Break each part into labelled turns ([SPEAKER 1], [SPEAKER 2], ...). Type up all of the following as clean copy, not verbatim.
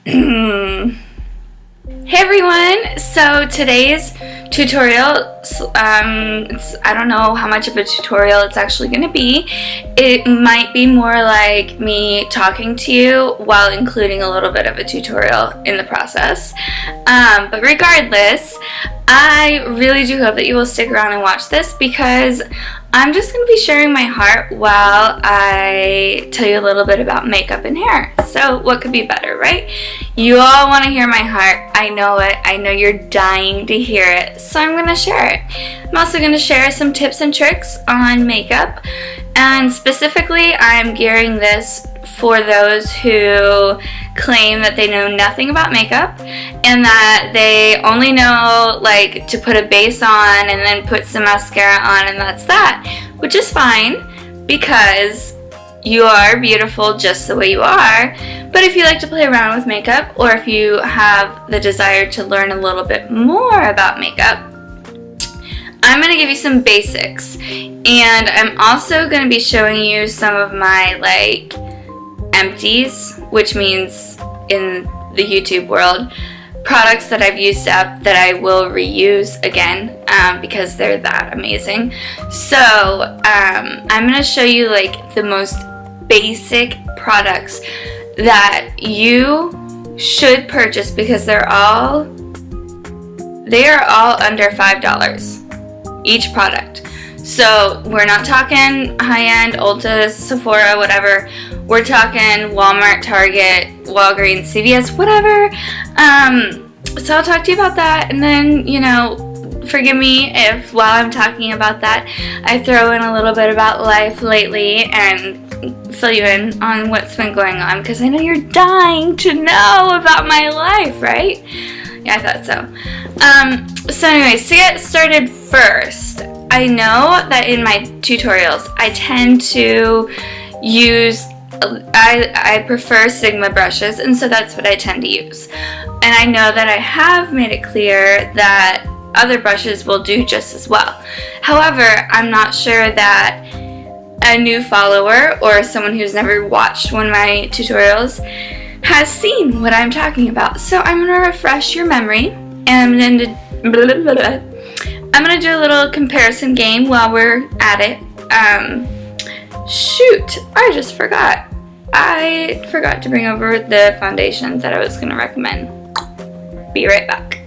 [SPEAKER 1] Hey everyone! So today's tutorial, I don't know how much of a tutorial it's actually going to be. It might be more like me talking to you while including a little bit of a tutorial in the process. But regardless, I really do hope that you will stick around and watch this because I'm just going to be sharing my heart while I tell you a little bit about makeup and hair. So what could be better, right? You all want to hear my heart. I know it. I know you're dying to hear it. So I'm going to share it. I'm also going to share some tips and tricks on makeup. And specifically, I'm gearing this for those who claim that they know nothing about makeup and that they only know like to put a base on and then put some mascara on and that's that, which is fine because you are beautiful just the way you are. But if you like to play around with makeup or if you have the desire to learn a little bit more about makeup, I'm going to give you some basics, and I'm also going to be showing you some of my empties, which means in the YouTube world, products that I've used up that I will reuse again because they're that amazing. So I'm going to show you the most basic products that you should purchase because they are all under $5 each product. So we're not talking high-end Ulta, Sephora, whatever. We're talking Walmart, Target, Walgreens, CVS, whatever. So I'll talk to you about that, and then, forgive me if while I'm talking about that, I throw in a little bit about life lately and fill you in on what's been going on, because I know you're dying to know about my life, right? Yeah, I thought so. So anyways, to get started first, I know that in my tutorials, I tend to use, I prefer Sigma brushes, and so that's what I tend to use. And I know that I have made it clear that other brushes will do just as well. However, I'm not sure that a new follower or someone who's never watched one of my tutorials has seen what I'm talking about. So I'm going to refresh your memory, and I'm going to do a little comparison game while we're at it. Shoot, I just forgot. I forgot to bring over the foundation that I was going to recommend. Be right back.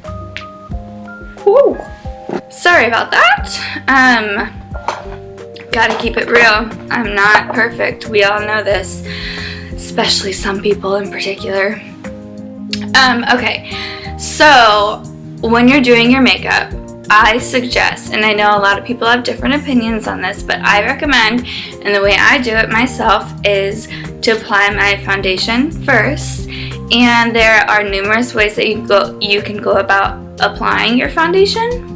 [SPEAKER 1] Whew. Sorry about that. Gotta keep it real. I'm not perfect. We all know this. Especially some people in particular. Okay. So, when you're doing your makeup, I suggest, and I know a lot of people have different opinions on this, but I recommend, and the way I do it myself, is to apply my foundation first. And there are numerous ways that you can go about applying your foundation.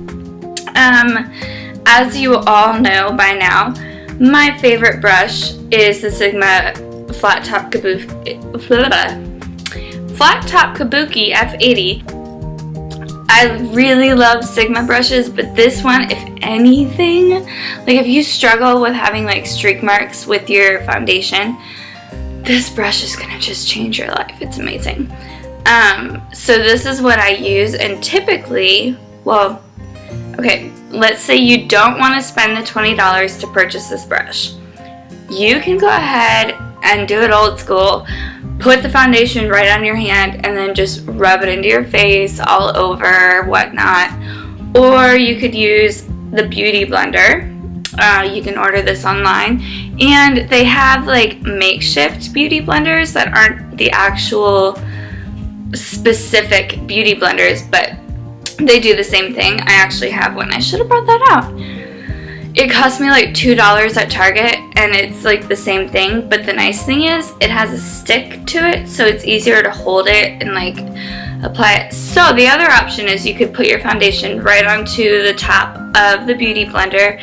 [SPEAKER 1] As you all know by now, my favorite brush is the Sigma Flat Top Kabuki F80. I really love Sigma brushes, but this one, if anything, if you struggle with having streak marks with your foundation, this brush is gonna just change your life. It's amazing. So this is what I use, and typically, let's say you don't want to spend the $20 to purchase this brush. You can go ahead and do it old school. Put the foundation right on your hand and then just rub it into your face, all over, whatnot. Or you could use the Beauty Blender. You can order this online. And they have makeshift beauty blenders that aren't the actual specific beauty blenders, but they do the same thing. I actually have one. I should have brought that out. It cost me $2 at Target, and it's the same thing, but the nice thing is it has a stick to it, so it's easier to hold it and apply it. So the other option is you could put your foundation right onto the top of the Beauty Blender,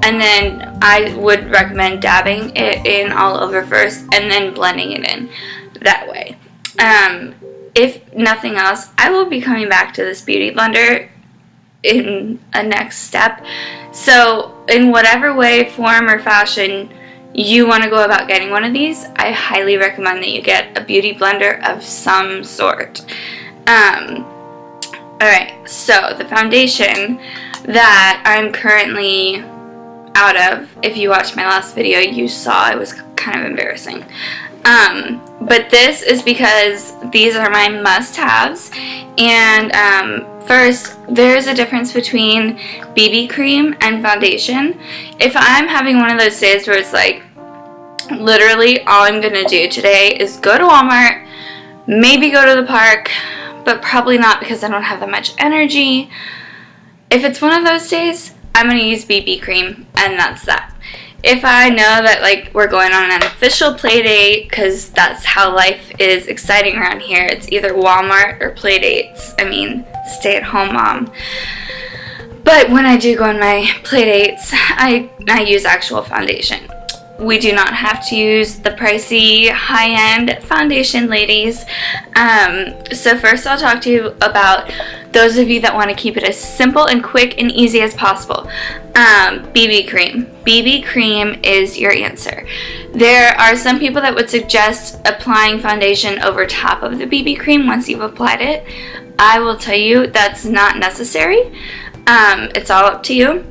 [SPEAKER 1] and then I would recommend dabbing it in all over first and then blending it in that way. If nothing else, I will be coming back to this Beauty Blender in a next step. So in whatever way, form, or fashion you want to go about getting one of these, I highly recommend that you get a beauty blender of some sort. Alright, so the foundation that I'm currently out of, if you watched my last video, you saw it was kind of embarrassing. But this is because these are my must-haves. And first, there's a difference between BB cream and foundation. If I'm having one of those days where it's like, literally all I'm gonna do today is go to Walmart, maybe go to the park, but probably not because I don't have that much energy. If it's one of those days, I'm gonna use BB cream, and that's that. If I know that like we're going on an official play date, because that's how life is exciting around here, it's either Walmart or play dates. I mean, stay-at-home mom. But when I do go on my play dates, I use actual foundation. We do not have to use the pricey high-end foundation, ladies. So first I'll talk to you about those of you that want to keep it as simple and quick and easy as possible. BB cream. BB cream is your answer. There are some people that would suggest applying foundation over top of the BB cream once you've applied it. I will tell you that's not necessary. It's all up to you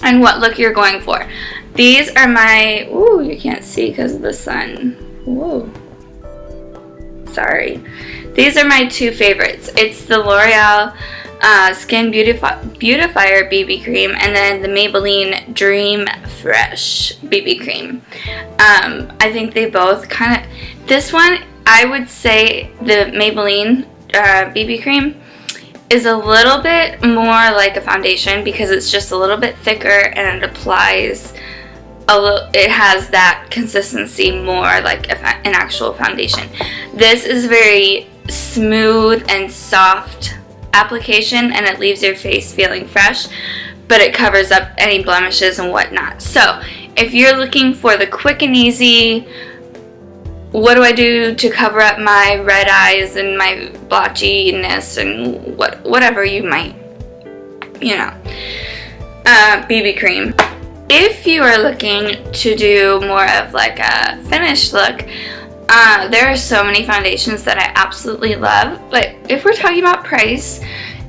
[SPEAKER 1] and what look you're going for. These are my, ooh, you can't see because of the sun. Whoa. Sorry. These are my two favorites. It's the L'Oreal Skin Beautifier BB Cream and then the Maybelline Dream Fresh BB Cream. I think they both kind of, this one, I would say the Maybelline BB Cream is a little bit more like a foundation because it's just a little bit thicker and it applies it has that consistency more like an actual foundation. This is very smooth and soft application and it leaves your face feeling fresh, but it covers up any blemishes and whatnot. So if you're looking for the quick and easy, what do I do to cover up my red eyes and my blotchiness and whatever you might, you know, BB cream. If you are looking to do more of like a finished look, there are so many foundations that I absolutely love, but if we're talking about price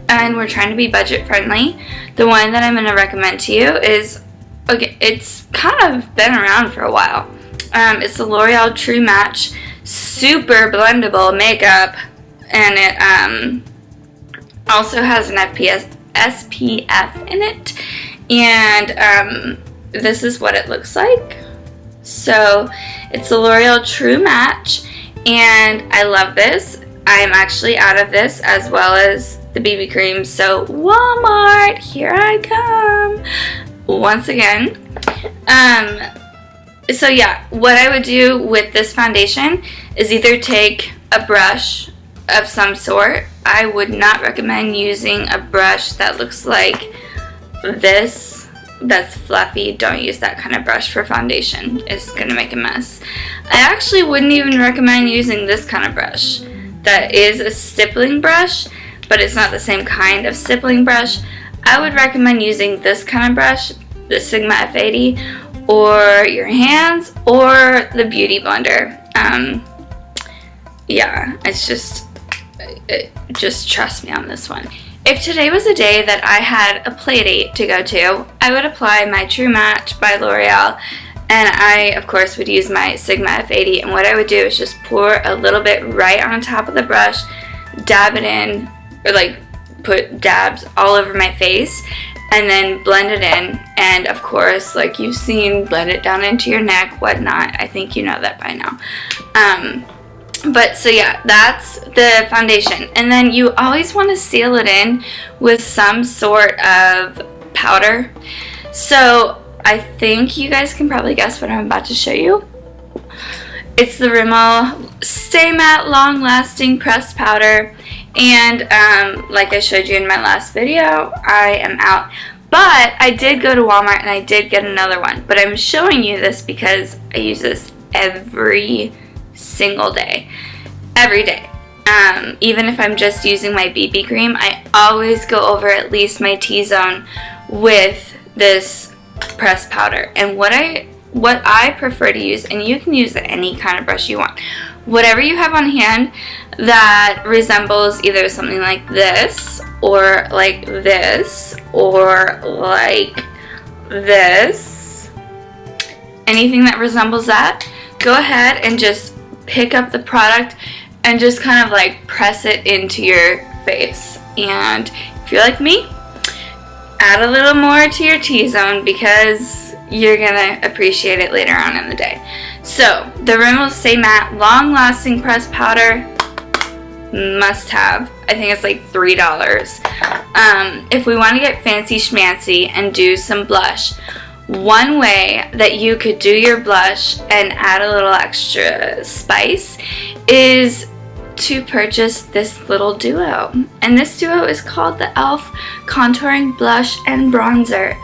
[SPEAKER 1] and we're trying to be budget friendly, the one that I'm going to recommend to you is, okay, it's kind of been around for a while. It's the L'Oreal True Match Super Blendable Makeup, and it also has an SPF in it, and this is what it looks like. So it's the L'Oreal True Match, and I love this. I am actually out of this as well as the BB cream, so Walmart, here I come once again. So yeah, what I would do with this foundation is either take a brush of some sort. I would not recommend using a brush that looks like this, that's fluffy. Don't use that kind of brush for foundation. It's gonna make a mess. I actually wouldn't even recommend using this kind of brush. That is a stippling brush, but it's not the same kind of stippling brush. I would recommend using this kind of brush, the Sigma F80, or your hands, or the Beauty Blender. Yeah, it's just trust me on this one. If today was a day that I had a play date to go to, I would apply my True Match by L'Oreal, and I, of course, would use my Sigma F80, and what I would do is just pour a little bit right on top of the brush, dab it in, or like put dabs all over my face, and then blend it in, and of course, like you've seen, blend it down into your neck, whatnot. I think you know that by now. But so yeah, that's the foundation, and then you always want to seal it in with some sort of powder. So I think you guys can probably guess what I'm about to show you. It's the Rimmel Stay Matte Long Lasting Pressed Powder, and like I showed you in my last video, I am out. But I did go to Walmart and I did get another one, but I'm showing you this because I use this every single day, every day. Even if I'm just using my BB cream, I always go over at least my T-zone with this pressed powder. And what I what I prefer to use, and you can use any kind of brush you want, whatever you have on hand that resembles either something like this, or like this, or like this, anything that resembles that, go ahead and just pick up the product and just kind of like press it into your face. And if you're like me, add a little more to your T-zone because you're gonna appreciate it later on in the day. So the Rambles Stay Matte Long Lasting Pressed Powder, must have. I think it's like $3. If we want to get fancy schmancy and do some blush, one way that you could do your blush and add a little extra spice is to purchase this little duo. And this duo is called the e.l.f. Contouring Blush and Bronzer.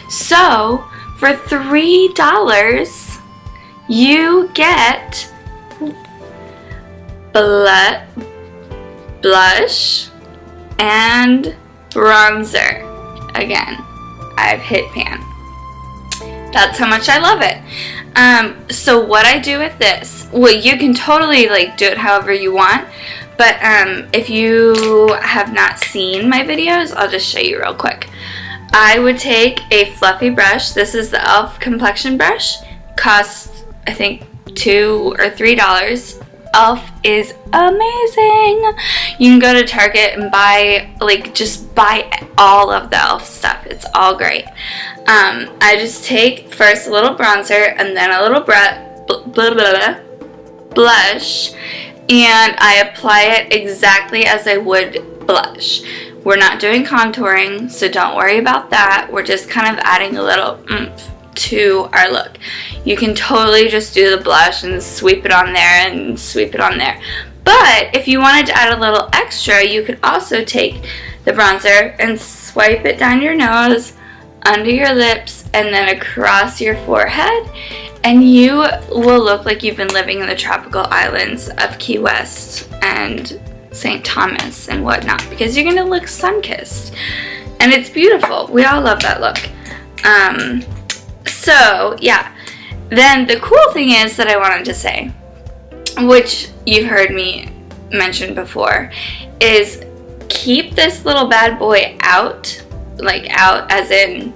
[SPEAKER 1] So for $3, you get blush and bronzer. Again, I've hit pan. That's how much I love it. So what I do with this, well, you can totally like do it however you want, but if you have not seen my videos, I'll just show you real quick. I would take a fluffy brush. This is the e.l.f. complexion brush. Costs, I think, $2 or $3. e.l.f. is amazing. You can go to Target and buy, like, just buy all of the e.l.f. stuff. It's all great. I just take first a little bronzer and then a little blush, and I apply it exactly as I would blush. We're not doing contouring, so don't worry about that. We're just kind of adding a little oomph to our look. You can totally just do the blush and sweep it on there and sweep it on there. But if you wanted to add a little extra, you could also take the bronzer and swipe it down your nose, under your lips, and then across your forehead, and you will look like you've been living in the tropical islands of Key West and St. Thomas and whatnot, because you're gonna look sun-kissed, and it's beautiful. We all love that look. So yeah, then the cool thing is that I wanted to say, which you've heard me mention before, is keep this little bad boy out, like out as in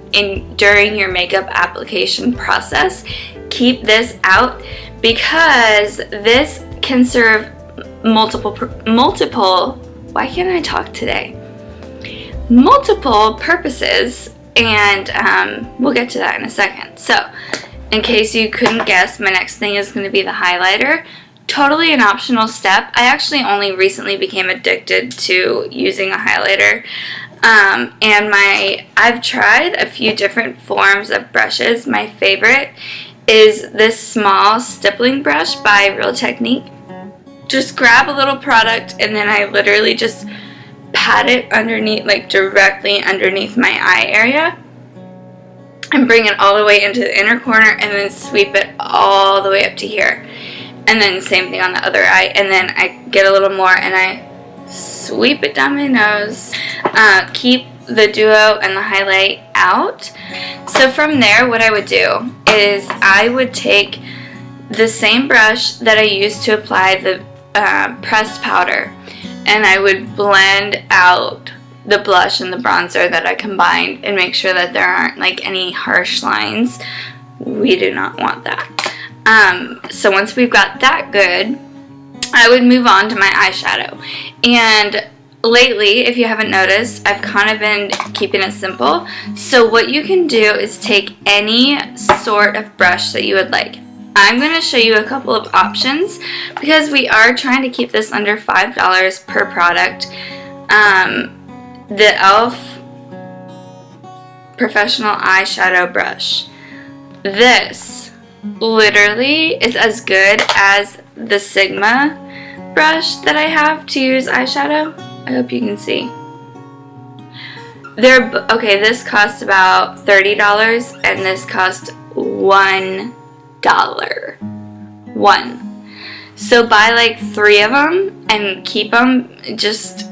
[SPEAKER 1] during your makeup application process. Keep this out because this can serve multiple, why can't I talk today? Multiple purposes, and we'll get to that in a second. So in case you couldn't guess, my next thing is going to be the highlighter. Totally an optional step. I actually only recently became addicted to using a highlighter. And I've tried a few different forms of brushes. My favorite is this small stippling brush by Real Technique. Just grab a little product and then I literally just pat it underneath, like directly underneath my eye area, and bring it all the way into the inner corner and then sweep it all the way up to here. And then same thing on the other eye, and then I get a little more and I sweep it down my nose. Keep the duo and the highlight out. So from there, what I would do is I would take the same brush that I used to apply the pressed powder, and I would blend out the blush and the bronzer that I combined and make sure that there aren't like any harsh lines. We do not want that. So once we've got that good, I would move on to my eyeshadow. And lately, if you haven't noticed, I've kind of been keeping it simple. So what you can do is take any sort of brush that you would like. I'm going to show you a couple of options because we are trying to keep this under $5 per product. The e.l.f. Professional Eyeshadow Brush. This literally is as good as the Sigma brush that I have to use eyeshadow. I hope you can see. Okay, this cost about $30 and this cost $1. So buy like 3 of them and keep them. Just,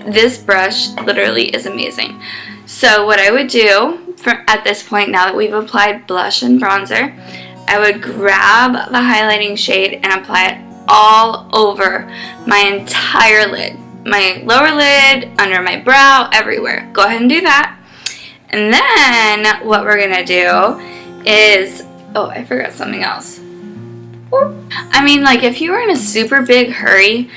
[SPEAKER 1] this brush literally is amazing. So what I would do at this point, now that we've applied blush and bronzer, I would grab the highlighting shade and apply it all over my entire lid. My lower lid, under my brow, everywhere. Go ahead and do that. And then what we're gonna do is, oh, I forgot something else. I mean, like, if you were in a super big hurry,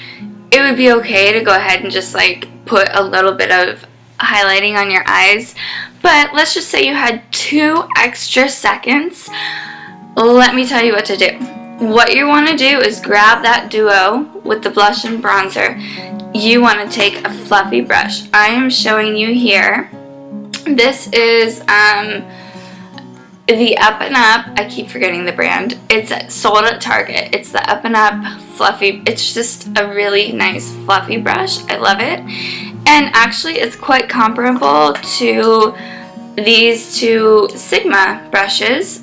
[SPEAKER 1] it would be okay to go ahead and just like put a little bit of highlighting on your eyes. But let's just say you had 2 extra seconds. Let me tell you what to do. What you want to do is grab that duo with the blush and bronzer. You want to take a fluffy brush. I am showing you here. This is the Up and Up. I keep forgetting the brand. It's sold at Target. It's the Up and Up fluffy. It's just a really nice fluffy brush. I love it. And actually it's quite comparable to these 2 Sigma brushes,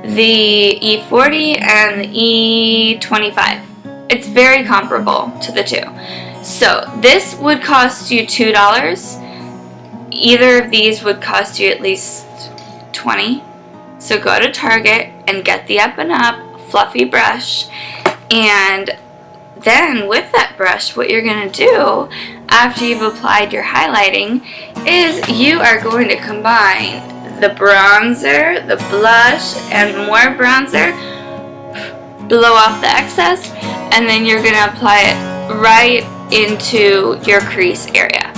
[SPEAKER 1] the E40 and the E25. It's very comparable to the 2. So this would cost you $2. Either of these would cost you at least $20. So go to Target and get the Up and Up fluffy brush, and then with that brush, what you're going to do after you've applied your highlighting is you are going to combine the bronzer, the blush, and more bronzer, blow off the excess, and then you're going to apply it right into your crease area.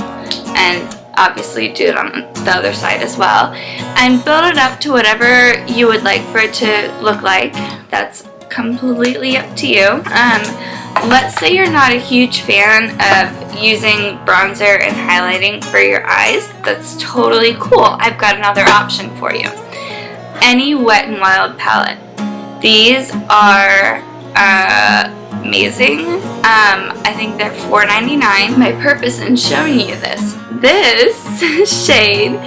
[SPEAKER 1] And obviously do it on the other side as well. And build it up to whatever you would like for it to look like. That's completely up to you. Let's say you're not a huge fan of using bronzer and highlighting for your eyes. That's totally cool. I've got another option for you. Any Wet n Wild palette. These are amazing. I think they're $4.99. My purpose in showing you this shade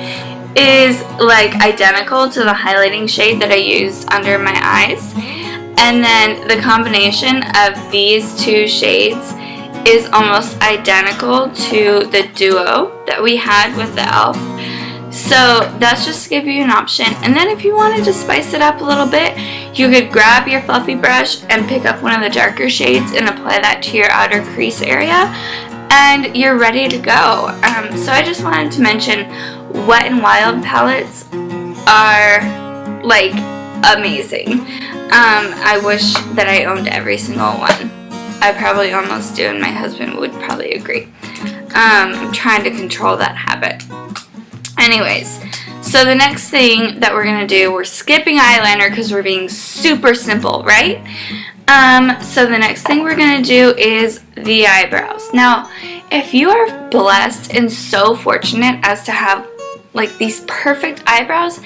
[SPEAKER 1] is like identical to the highlighting shade that I used under my eyes. And then the combination of these 2 shades is almost identical to the duo that we had with the e.l.f. So that's just to give you an option. And then if you wanted to spice it up a little bit, you could grab your fluffy brush and pick up one of the darker shades and apply that to your outer crease area, and you're ready to go. So I just wanted to mention Wet n Wild palettes are like amazing. I wish that I owned every single one. I probably almost do, and my husband would probably agree. I'm trying to control that habit. Anyways, so the next thing that we're going to do, we're skipping eyeliner because we're being super simple, right? So the next thing we're going to do is the eyebrows. Now, if you are blessed and so fortunate as to have like these perfect eyebrows,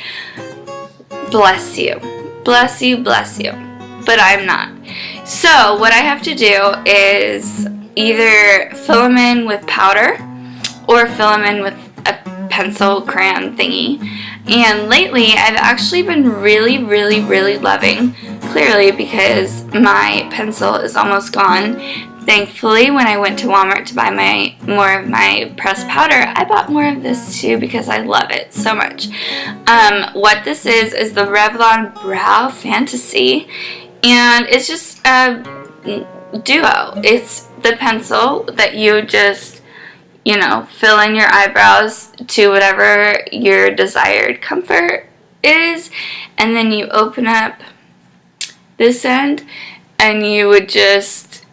[SPEAKER 1] bless you. Bless you, bless you. But I'm not. So what I have to do is either fill them in with powder or fill them in with a pencil crayon thingy. And lately I've actually been really loving, clearly because my pencil is almost gone. Thankfully, when I went to Walmart to buy more of my pressed powder, I bought more of this too because I love it so much. What this is the Revlon Brow Fantasy, and it's just a duo. It's the pencil that you just, you know, fill in your eyebrows to whatever your desired comfort is, and then you open up this end and you would just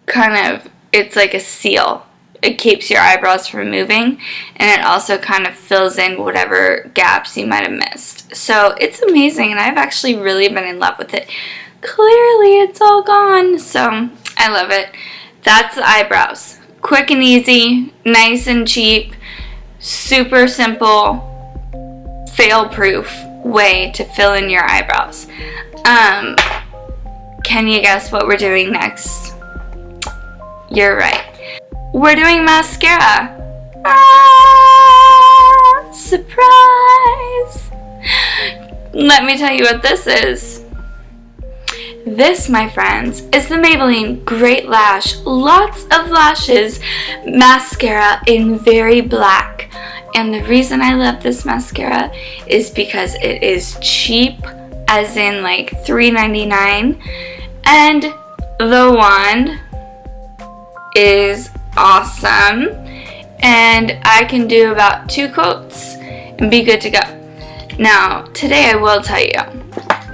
[SPEAKER 1] kind of, it's like a seal. It keeps your eyebrows from moving, and it also kind of fills in whatever gaps you might have missed. So it's amazing, and I've actually really been in love with it. Clearly it's all gone, so I love it. That's the eyebrows. Quick and easy, nice and cheap, super simple, fail-proof way to fill in your eyebrows. Can you guess what we're doing next? You're right. We're doing mascara. Ah, surprise! Let me tell you what this is. This, my friends, is the Maybelline Great Lash Lots of Lashes mascara in very black. And the reason I love this mascara is because it is cheap as in like $3.99, and the wand is awesome, and I can do about 2 coats and be good to go. Now, today I will tell you,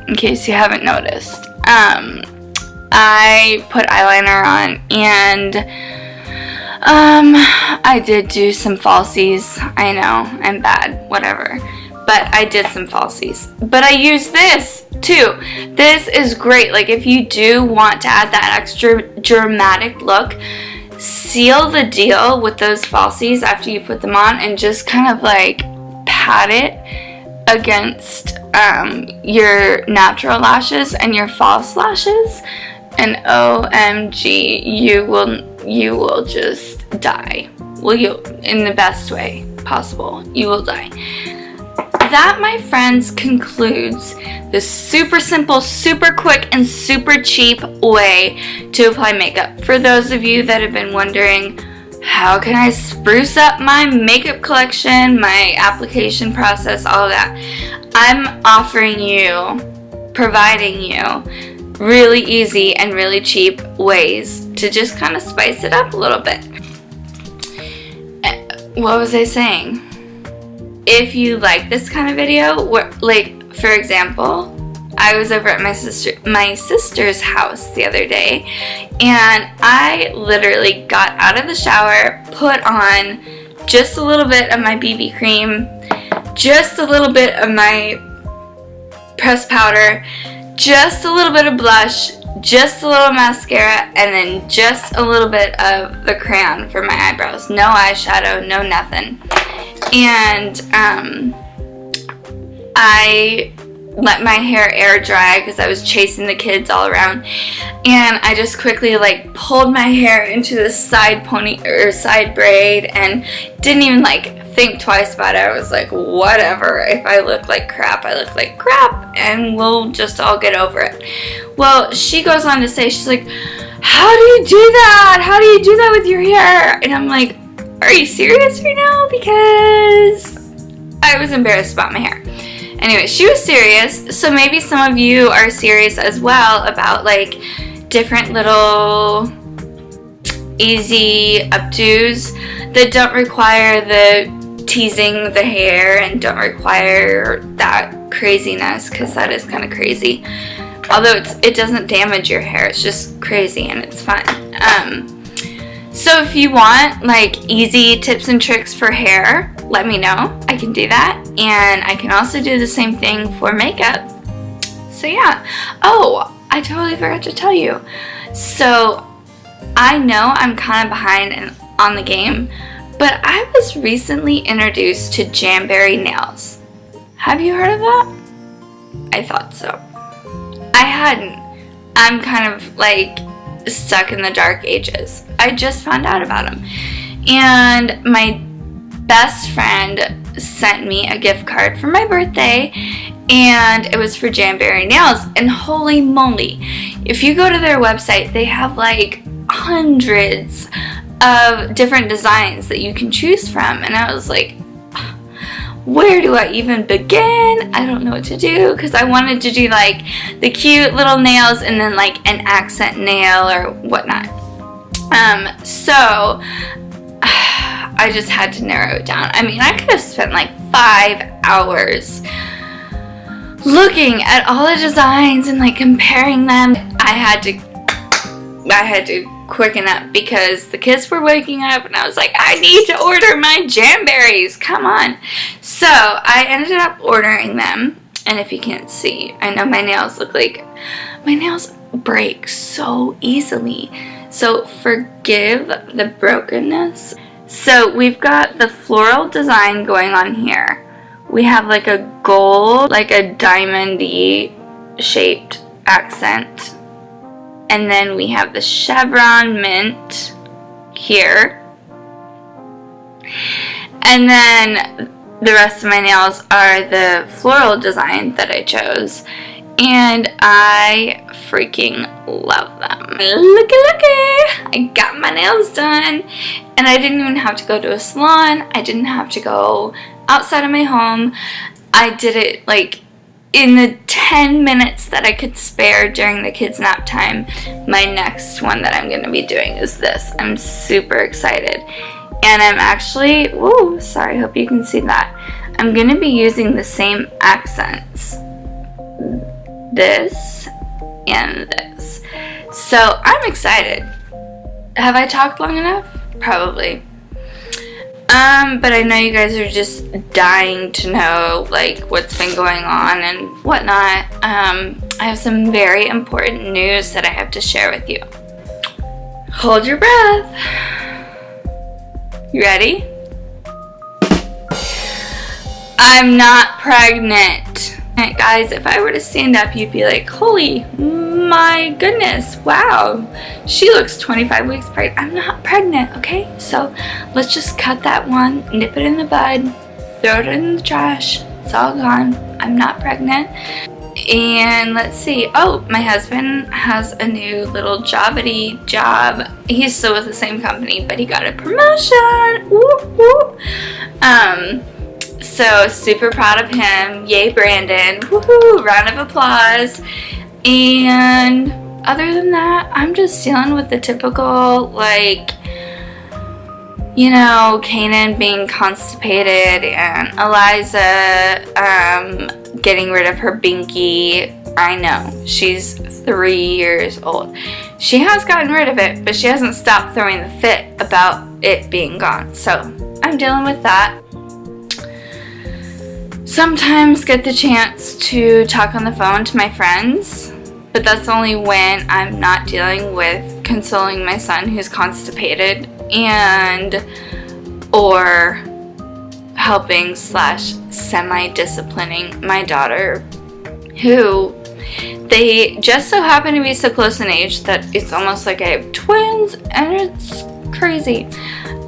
[SPEAKER 1] in case you haven't noticed, I put eyeliner on, and I did do some falsies. I know, I'm bad, whatever. But I did some falsies. But I used this too. This is great. Like, if you do want to add that extra dramatic look, seal the deal with those falsies after you put them on, and just kind of like pat it against your natural lashes and your false lashes, and OMG, you will just die. Well, you, in the best way possible, you will die. That, my friends, concludes this super simple, super quick, and super cheap way to apply makeup. For those of you that have been wondering, how can I spruce up my makeup collection, my application process, all of that, I'm offering you, providing you really easy and really cheap ways to just kind of spice it up a little bit. What was I saying? If you like this kind of video, like, for example, I was over at my sister's house the other day, and I literally got out of the shower, put on just a little bit of my BB cream, just a little bit of my pressed powder, just a little bit of blush, just a little mascara, and then just a little bit of the crayon for my eyebrows. No eyeshadow, no nothing. And I let my hair air dry because I was chasing the kids all around, and I just quickly like pulled my hair into this side pony or side braid, and didn't even like think twice about it. I was like, whatever, if I look like crap, I look like crap, and we'll just all get over it. Well, she goes on to say, she's like, how do you do that? How do you do that with your hair? And I'm like, are you serious right now? Because I was embarrassed about my hair. Anyway, she was serious, so maybe some of you are serious as well about like different little easy updos that don't require the teasing the hair and don't require that craziness, because that is kind of crazy. Although it doesn't damage your hair, it's just crazy and it's fun. So if you want like easy tips and tricks for hair, let me know. I can do that, and I can also do the same thing for makeup. So yeah. Oh, I totally forgot to tell you. So I know I'm kind of behind on the game, but I was recently introduced to Jamberry nails. Have you heard of that? I thought so. I hadn't. I'm kind of like stuck in the dark ages. I just found out about them. And my best friend sent me a gift card for my birthday, and it was for Jamberry nails. And holy moly, if you go to their website, they have like hundreds of different designs that you can choose from. And I was like, where do I even begin? I don't know what to do, because I wanted to do like the cute little nails and then like an accent nail or whatnot. So I just had to narrow it down. I mean, I could have spent like 5 hours looking at all the designs and like comparing them. I had to quicken up because the kids were waking up, and I was like, I need to order my Jamberries, come on. So I ended up ordering them, and if you can't see, I know my nails break so easily, so forgive the brokenness. So we've got the floral design going on here. We have like a gold, like a diamond-y shaped accent. And then we have the chevron mint here. And then the rest of my nails are the floral design that I chose. And I freaking love them. Looky, looky! I got my nails done. And I didn't even have to go to a salon. I didn't have to go outside of my home. I did it like in the 10 minutes that I could spare during the kids' nap time, my next one that I'm going to be doing is this. I'm super excited. And I'm actually, whoa, sorry, hope you can see that. I'm going to be using the same accents. This and this. So I'm excited. Have I talked long enough? Probably. But I know you guys are just dying to know, like, what's been going on and whatnot. I have some very important news that I have to share with you. Hold your breath. You ready? I'm not pregnant. Guys, if I were to stand up, you'd be like, holy my goodness, wow, she looks 25 weeks pregnant. I'm not pregnant, okay? So let's just cut that one, nip it in the bud, throw it in the trash. It's all gone. I'm not pregnant. And let's see. Oh, my husband has a new little job. He's still with the same company, but he got a promotion. Whoop, whoop. So super proud of him. Yay, Brandon. Woohoo! Round of applause. And other than that, I'm just dealing with the typical, like, you know, Kanan being constipated and Eliza getting rid of her binky. I know, she's 3 years old. She has gotten rid of it, but she hasn't stopped throwing the fit about it being gone. So I'm dealing with that. Sometimes get the chance to talk on the phone to my friends, but that's only when I'm not dealing with consoling my son who's constipated and or helping / semi-disciplining my daughter, who they just so happen to be so close in age that it's almost like I have twins, and it's crazy.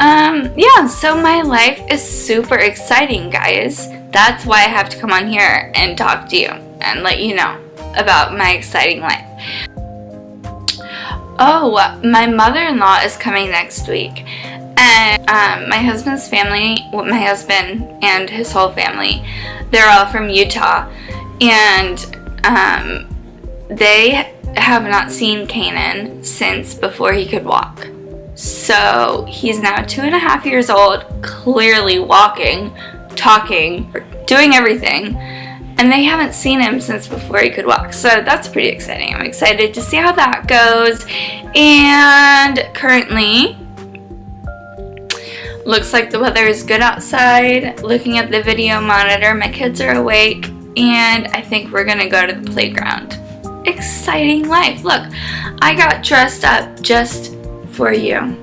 [SPEAKER 1] Yeah, so my life is super exciting, guys. That's why I have to come on here and talk to you and let you know about my exciting life. Oh, my mother-in-law is coming next week, and my husband's family, my husband and his whole family, they're all from Utah, and they have not seen Kanan since before he could walk. So he's now 2.5 years old, clearly walking, talking, doing everything, and they haven't seen him since before he could walk. So that's pretty exciting. I'm excited to see how that goes. And currently, looks like the weather is good outside. Looking at the video monitor, my kids are awake, and I think we're gonna go to the playground. Exciting life. Look, I got dressed up just for you.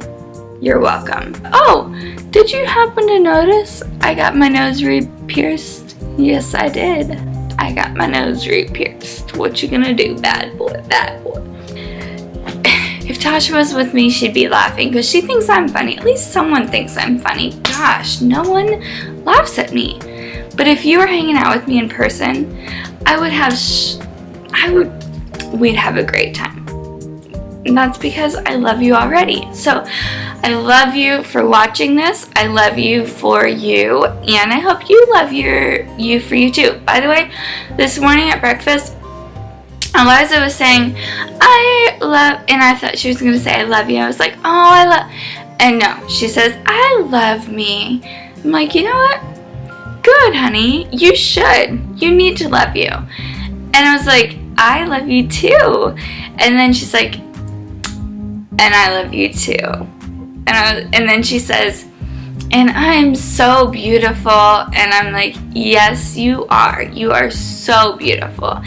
[SPEAKER 1] You're welcome. Oh, did you happen to notice I got my nose re-pierced? Yes, I did. I got my nose re-pierced. What you gonna do, bad boy, bad boy? If Tasha was with me, she'd be laughing because she thinks I'm funny. At least someone thinks I'm funny. Gosh, no one laughs at me. But if you were hanging out with me in person, we'd have a great time. And that's because I love you already. So I love you for watching this. I love you for you. And I hope you love you for you too. By the way, this morning at breakfast, Eliza was saying, I love, and I thought she was going to say, I love you. I was like, oh, I love, and no, she says, I love me. I'm like, you know what? Good, honey. You should. You need to love you. And I was like, I love you too. And then she's like, and I love you too. And then she says, and I'm so beautiful. And I'm like, yes, you are. You are so beautiful.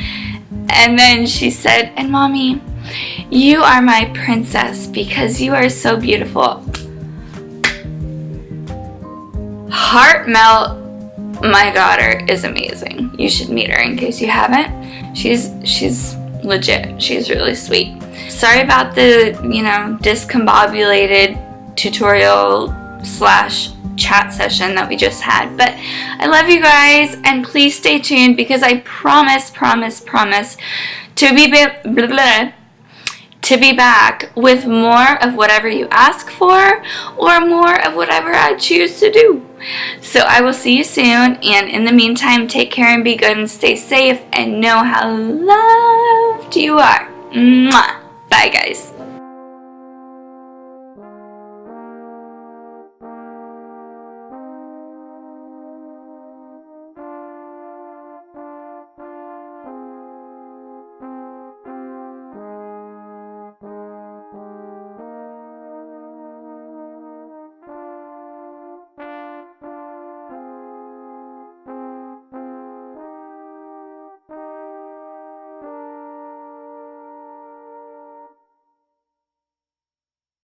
[SPEAKER 1] And then she said, and Mommy, you are my princess because you are so beautiful. Heart melt. My daughter is amazing. You should meet her in case you haven't. She's legit. She's really sweet. Sorry about the, discombobulated tutorial / chat session that we just had, but I love you guys, and please stay tuned because I promise to to be back with more of whatever you ask for or more of whatever I choose to do. So I will see you soon, and in the meantime, take care and be good and stay safe and know how loved you are. Mwah. Bye, guys.